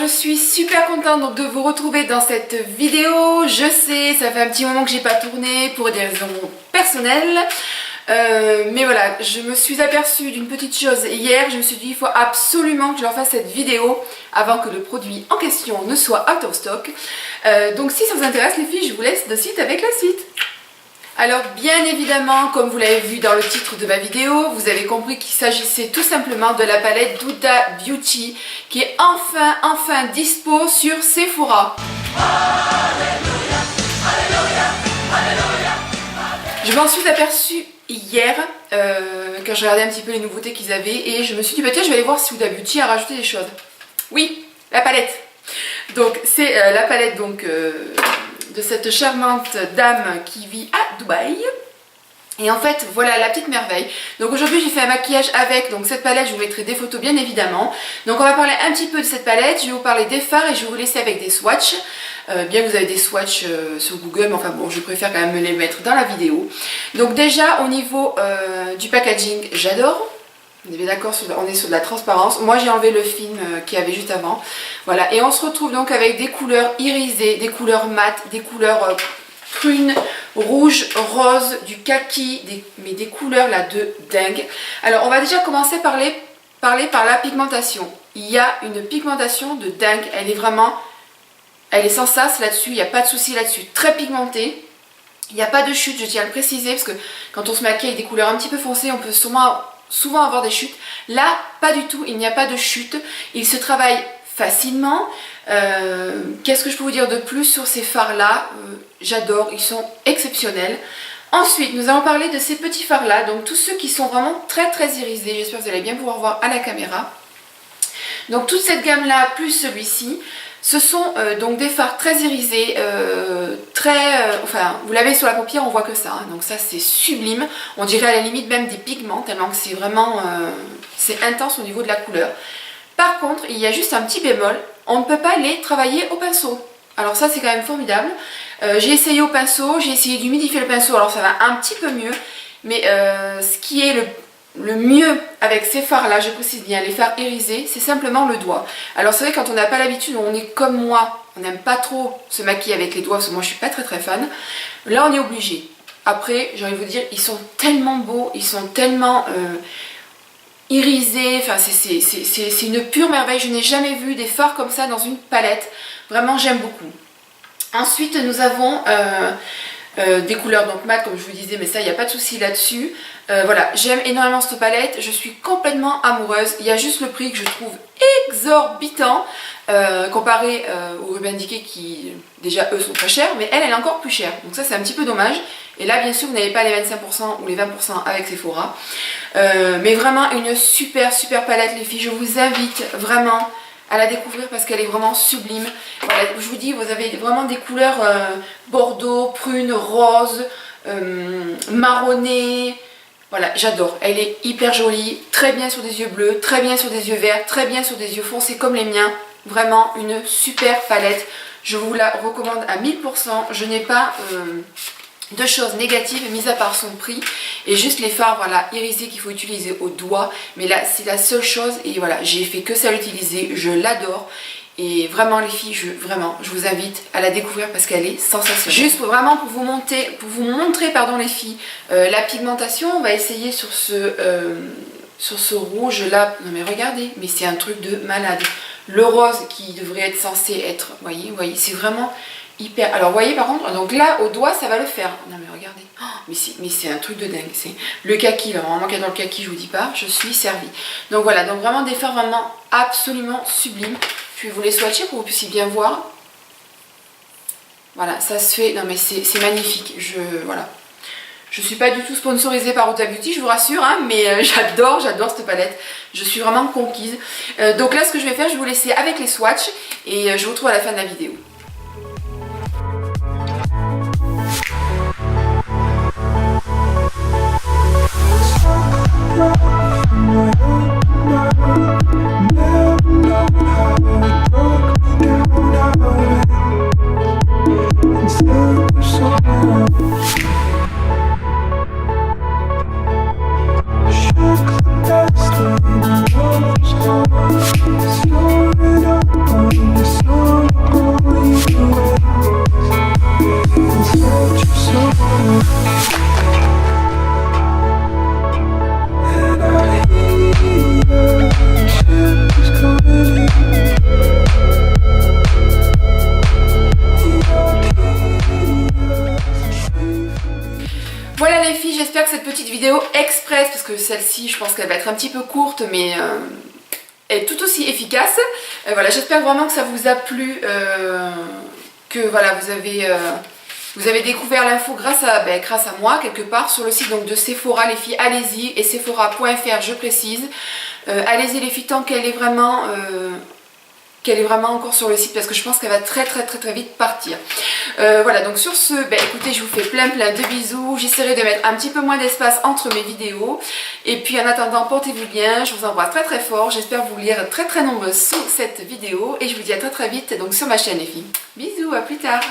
suis super contente donc de vous retrouver dans cette vidéo. Je sais, ça fait un petit moment que j'ai pas tourné pour des raisons personnelles. Mais voilà, je me suis aperçue d'une petite chose hier. Je me suis dit il faut absolument que je leur fasse cette vidéo avant que le produit en question ne soit out of stock. Donc si ça vous intéresse les filles, je vous laisse de suite avec la suite. Alors bien évidemment, comme vous l'avez vu dans le titre de ma vidéo, vous avez compris qu'il s'agissait tout simplement de la palette Huda Beauty qui est enfin dispo sur Sephora. Alléluia, alléluia, alléluia. Je m'en suis aperçue hier quand je regardais un petit peu les nouveautés qu'ils avaient et je me suis dit bah tiens, je vais aller voir si Huda Beauty a rajouté des choses. Oui, la palette. Donc c'est la palette donc de cette charmante dame qui vit à Dubaï. Et en fait voilà la petite merveille. Donc aujourd'hui j'ai fait un maquillage avec donc cette palette, je vous mettrai des photos bien évidemment. Donc on va parler un petit peu de cette palette, je vais vous parler des fards et je vais vous laisser avec des swatchs. Bien que vous avez des swatchs sur Google, mais enfin bon je préfère quand même me les mettre dans la vidéo. Donc déjà au niveau du packaging, j'adore. On est bien d'accord, on est sur de la transparence. Moi j'ai enlevé le film qu'il y avait juste avant. Voilà, et on se retrouve donc avec des couleurs irisées, des couleurs mat, des couleurs prunes, rouge, rose, du kaki, mais des couleurs là de dingue. Alors on va déjà commencer par parler par la pigmentation. Il y a une pigmentation de dingue, elle est sans sas là-dessus, il n'y a pas de souci là-dessus. Très pigmentée, il n'y a pas de chute, je tiens à le préciser, parce que quand on se maquille avec des couleurs un petit peu foncées, on peut souvent avoir des chutes. Là, pas du tout, il n'y a pas de chute. Il se travaille facilement. Qu'est-ce que je peux vous dire de plus sur ces fards là? J'adore, ils sont exceptionnels. Ensuite, nous allons parler de ces petits fards là, donc tous ceux qui sont vraiment très irisés. J'espère que vous allez bien pouvoir voir à la caméra. Donc toute cette gamme là, plus celui-ci, ce sont donc des fards très irisés, enfin vous l'avez sur la paupière, on voit que ça, hein, donc ça c'est sublime, on dirait à la limite même des pigments, tellement que c'est vraiment, c'est intense au niveau de la couleur. Par contre, il y a juste un petit bémol, on ne peut pas les travailler au pinceau. Alors ça c'est quand même formidable, j'ai essayé au pinceau, j'ai essayé d'humidifier le pinceau, alors ça va un petit peu mieux, mais ce qui est le mieux avec ces fards là, je précise bien, les fards irisés, c'est simplement le doigt. Alors c'est vrai quand on n'a pas l'habitude, on est comme moi, on n'aime pas trop se maquiller avec les doigts, parce que moi je suis pas très fan. Là on est obligé. Après j'ai envie de vous dire, ils sont tellement beaux, ils sont tellement irisés, enfin c'est une pure merveille. Je n'ai jamais vu des fards comme ça dans une palette, vraiment j'aime beaucoup. Ensuite nous avons des couleurs donc mat comme je vous disais, mais ça il n'y a pas de souci là-dessus. Voilà, j'aime énormément cette palette, je suis complètement amoureuse. Il y a juste le prix que je trouve exorbitant comparé aux Urban Decay qui déjà eux sont très chers, mais elle est encore plus chère, donc ça c'est un petit peu dommage. Et là bien sûr vous n'avez pas les 25% ou les 20% avec Sephora, mais vraiment une super palette les filles. Je vous invite vraiment à la découvrir parce qu'elle est vraiment sublime. Voilà, je vous dis, vous avez vraiment des couleurs bordeaux, prune, rose, marronné. Voilà, j'adore. Elle est hyper jolie, très bien sur des yeux bleus, très bien sur des yeux verts, très bien sur des yeux foncés comme les miens. Vraiment une super palette. Je vous la recommande à 1000%. Je n'ai pas de choses négatives mis à part son prix et juste les fards voilà irisés qu'il faut utiliser au doigt, mais là c'est la seule chose et voilà j'ai fait que ça à l'utiliser, je l'adore et vraiment les filles je vous invite à la découvrir parce qu'elle est sensationnelle. Juste vraiment pour vous montrer pardon les filles la pigmentation, on va essayer sur ce rouge là, non mais regardez, mais c'est un truc de malade. Le rose qui devrait être censé être, vous voyez c'est vraiment hyper. Alors vous voyez par contre, donc là au doigt ça va le faire. Non mais regardez, oh, mais c'est un truc de dingue. C'est le kaki, là, vraiment qu'il y a dans le kaki, je vous dis pas, je suis servie. Donc voilà, donc vraiment des fards vraiment absolument sublimes. Je vais vous les swatcher pour que vous puissiez bien voir. Voilà, ça se fait, non mais c'est magnifique. Voilà. Je suis pas du tout sponsorisée par Huda Beauty, je vous rassure, hein, mais j'adore cette palette. Je suis vraiment conquise. Donc là ce que je vais faire, je vais vous laisser avec les swatchs et je vous retrouve à la fin de la vidéo. Slowing up on Voilà les filles, j'espère que cette petite vidéo express, parce que celle-ci je pense qu'elle va être un petit peu courte mais est tout aussi efficace. Voilà, j'espère vraiment que ça vous a plu, que voilà, vous avez découvert l'info grâce à moi quelque part sur le site donc de Sephora. Les filles, allez-y, et sephora.fr je précise. Allez-y les filles tant qu'elle est vraiment encore sur le site, parce que je pense qu'elle va très vite partir. Voilà, donc sur ce, écoutez, je vous fais plein de bisous. J'essaierai de mettre un petit peu moins d'espace entre mes vidéos. Et puis en attendant, portez-vous bien, je vous embrasse très fort. J'espère vous lire très nombreux sous cette vidéo. Et je vous dis à très vite donc sur ma chaîne les filles. Bisous, à plus tard.